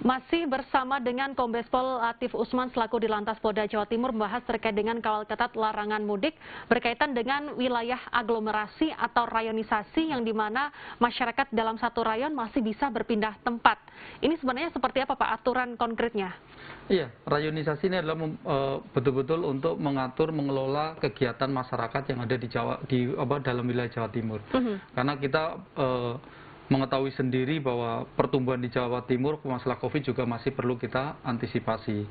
Masih bersama dengan Kombes Pol Latif Usman selaku di Lantas Polda Jawa Timur membahas terkait dengan kawal ketat larangan mudik berkaitan dengan wilayah aglomerasi atau rayonisasi yang dimana masyarakat dalam satu rayon masih bisa berpindah tempat. Ini sebenarnya seperti apa Pak aturan konkretnya? Iya, rayonisasi ini adalah betul-betul untuk mengatur, mengelola kegiatan masyarakat yang ada dalam wilayah Jawa Timur. Karena kita mengetahui sendiri bahwa pertumbuhan di Jawa Timur masalah COVID juga masih perlu kita antisipasi.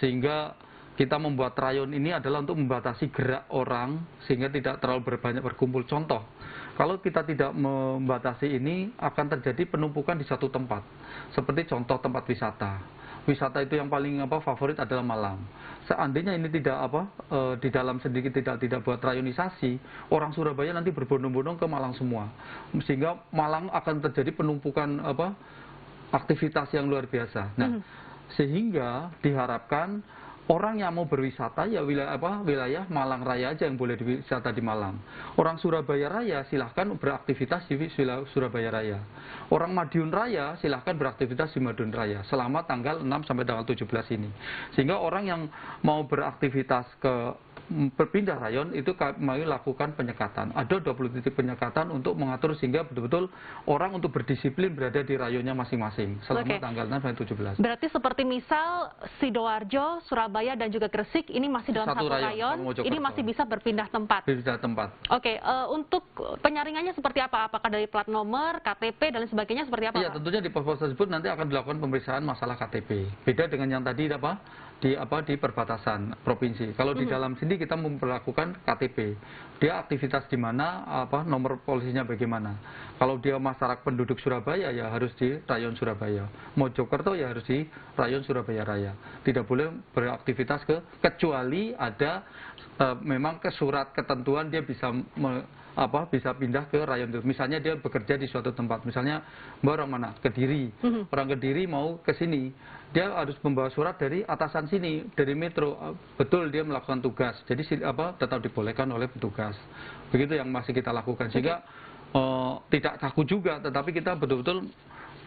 Sehingga kita membuat rayon ini adalah untuk membatasi gerak orang sehingga tidak terlalu banyak berkumpul. Contoh, kalau kita tidak membatasi ini akan terjadi penumpukan di satu tempat. Seperti contoh tempat wisata. Wisata itu yang paling favorit adalah Malang. Seandainya ini tidak di dalam sendiri tidak buat rayonisasi, orang Surabaya nanti berbondong-bondong ke Malang semua. Sehingga Malang akan terjadi penumpukan aktivitas yang luar biasa. Nah, sehingga diharapkan orang yang mau berwisata ya wilayah Malang Raya aja yang boleh berwisata di Malang. Orang Surabaya Raya silahkan beraktivitas di Surabaya Raya. Orang Madiun Raya silahkan beraktivitas di Madiun Raya selama tanggal 6 sampai tanggal 17 ini. Sehingga orang yang mau beraktivitas berpindah rayon itu kami lakukan penyekatan. Ada 20 titik penyekatan untuk mengatur sehingga betul-betul orang untuk berdisiplin berada di rayonnya masing-masing selama tanggal 6 sampai 17. Berarti seperti misal Sidoarjo, Surabaya dan juga Gresik ini masih dalam satu rayon, ini masih bisa berpindah tempat. Berpindah tempat. Oke, untuk penyaringannya seperti apa? Apakah dari plat nomor, KTP dan sebagainya seperti apa? Iya, tentunya di pos-pos tersebut nanti akan dilakukan pemeriksaan masalah KTP. Beda dengan yang tadi di perbatasan provinsi. Kalau di dalam sini kita memperlakukan KTP. Dia aktivitas di mana, nomor polisinya bagaimana. Kalau dia masyarakat penduduk Surabaya ya harus di rayon Surabaya. Mojokerto ya harus di rayon Surabaya Raya. Tidak boleh beraktivitas kecuali ada memang surat ketentuan dia bisa bisa pindah ke rayon itu. Misalnya dia bekerja di suatu tempat, misalnya orang mana? Kediri. Orang Kediri mau ke sini, dia harus membawa surat dari atasan sini, dari metro. Betul dia melakukan tugas. Jadi tetap dibolehkan oleh petugas. Begitu yang masih kita lakukan sehingga tidak kaku juga, tetapi kita betul-betul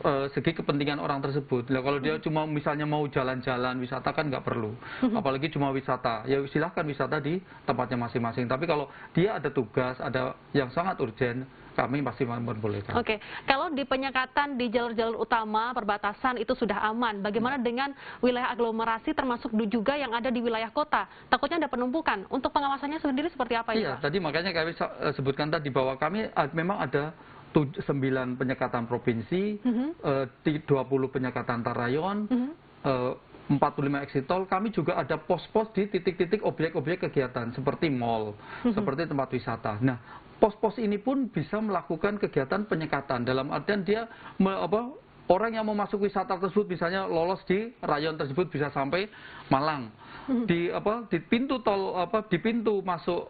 segi kepentingan orang tersebut. Nah, kalau dia cuma misalnya mau jalan-jalan wisata kan nggak perlu, apalagi cuma wisata, ya silahkan wisata di tempatnya masing-masing. Tapi kalau dia ada tugas, ada yang sangat urgent, kami pasti memperbolehkan. Oke, kalau di penyekatan di jalur-jalur utama perbatasan itu sudah aman, bagaimana dengan wilayah aglomerasi termasuk juga yang ada di wilayah kota? Takutnya ada penumpukan. Untuk pengawasannya sendiri seperti apa ya? Iya, tadi makanya kami sebutkan tadi bahwa kami memang ada 9 penyekatan provinsi, 20 penyekatan tarayon, 45 exit tol. Kami juga ada pos-pos di titik-titik objek-objek kegiatan seperti mall, seperti tempat wisata. Nah, pos-pos ini pun bisa melakukan kegiatan penyekatan dalam artian dia orang yang mau masuk wisata tersebut misalnya lolos di rayon tersebut bisa sampai Malang. Di pintu tol di pintu masuk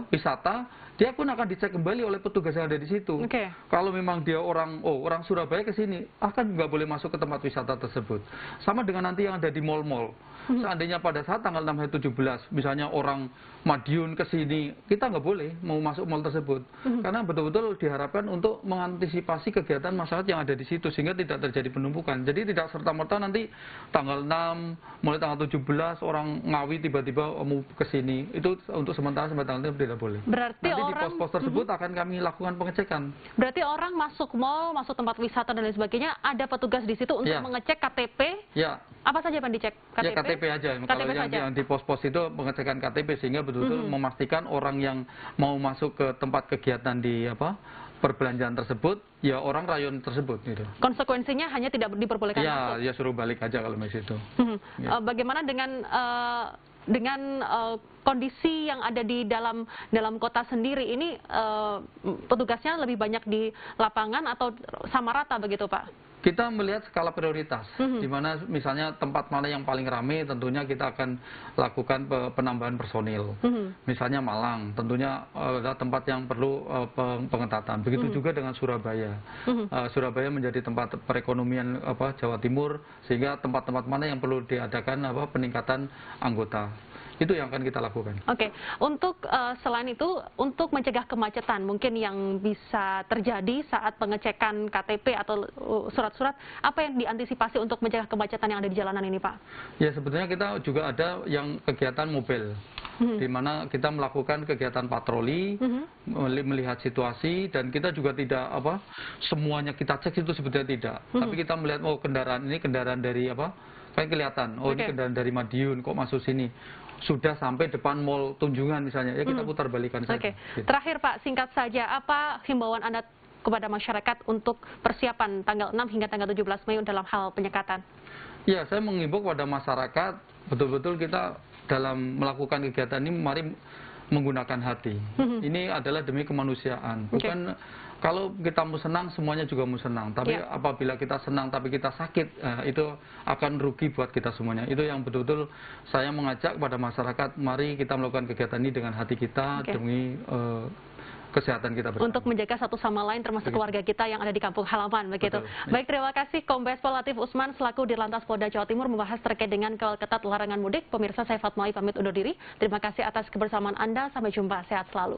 wisata dia pun akan dicek kembali oleh petugas yang ada di situ. Kalau memang dia orang Surabaya ke sini, akan nggak boleh masuk ke tempat wisata tersebut. Sama dengan nanti yang ada di mall-mall. Seandainya pada saat tanggal 6 sampai 17, misalnya orang Madiun ke sini, kita nggak boleh mau masuk mall tersebut. Karena betul-betul diharapkan untuk mengantisipasi kegiatan masyarakat yang ada di situ sehingga tidak terjadi penumpukan. Jadi tidak serta-merta nanti tanggal 6, mulai tanggal 17 orang Ngawi tiba-tiba mau ke sini. Itu untuk sementara sampai tanggal 6 tidak boleh. Berarti nanti di pos-pos tersebut akan kami lakukan pengecekan. Berarti orang masuk mall, masuk tempat wisata dan lain sebagainya, ada petugas di situ untuk mengecek KTP. Ya. Apa saja yang dicek? KTP? Ya KTP aja. Kalau yang di pos-pos itu pengecekan KTP sehingga betul-betul memastikan orang yang mau masuk ke tempat kegiatan di perbelanjaan tersebut, ya orang rayon tersebut gitu. Konsekuensinya hanya tidak diperbolehkan masuk? Ya suruh balik aja kalau di situ. Bagaimana dengan kondisi yang ada di dalam kota sendiri ini, petugasnya lebih banyak di lapangan atau sama rata begitu Pak? Kita melihat skala prioritas, di mana misalnya tempat mana yang paling ramai, tentunya kita akan lakukan penambahan personil. Misalnya Malang, tentunya ada tempat yang perlu pengetatan. Begitu juga dengan Surabaya. Surabaya menjadi tempat perekonomian Jawa Timur, sehingga tempat-tempat mana yang perlu diadakan peningkatan anggota. Itu yang akan kita lakukan. Oke, untuk selain itu, untuk mencegah kemacetan mungkin yang bisa terjadi saat pengecekan KTP atau surat-surat, apa yang diantisipasi untuk mencegah kemacetan yang ada di jalanan ini, Pak? Ya, sebetulnya kita juga ada yang kegiatan mobile, di mana kita melakukan kegiatan patroli, melihat situasi, dan kita juga tidak semuanya kita cek itu sebetulnya tidak. Tapi kita melihat, oh kendaraan ini kendaraan dari kan kelihatan, oh ini kendaraan dari Madiun kok masuk sini. Sudah sampai depan mall Tunjungan misalnya, ya kita putar balikan saja. Oke. Terakhir Pak, singkat saja, apa himbauan Anda kepada masyarakat untuk persiapan tanggal 6 hingga tanggal 17 Mei dalam hal penyekatan? Ya, saya mengimbau kepada masyarakat, betul-betul kita dalam melakukan kegiatan ini, mari menggunakan hati. Ini adalah demi kemanusiaan. Bukan kalau kita mau senang, semuanya juga mau senang. Tapi apabila kita senang tapi kita sakit, itu akan rugi buat kita semuanya. Itu yang betul-betul saya mengajak kepada masyarakat, mari kita melakukan kegiatan ini dengan hati kita, demi kesehatan kita bersama. Untuk menjaga satu sama lain termasuk keluarga kita yang ada di kampung halaman, begitu. Baik, terima kasih Kombes Pol Latif Usman selaku Dirlantas Polda Jawa Timur membahas terkait dengan kawal ketat larangan mudik. Pemirsa, saya Fatmawi pamit undur diri. Terima kasih atas kebersamaan Anda. Sampai jumpa. Sehat selalu.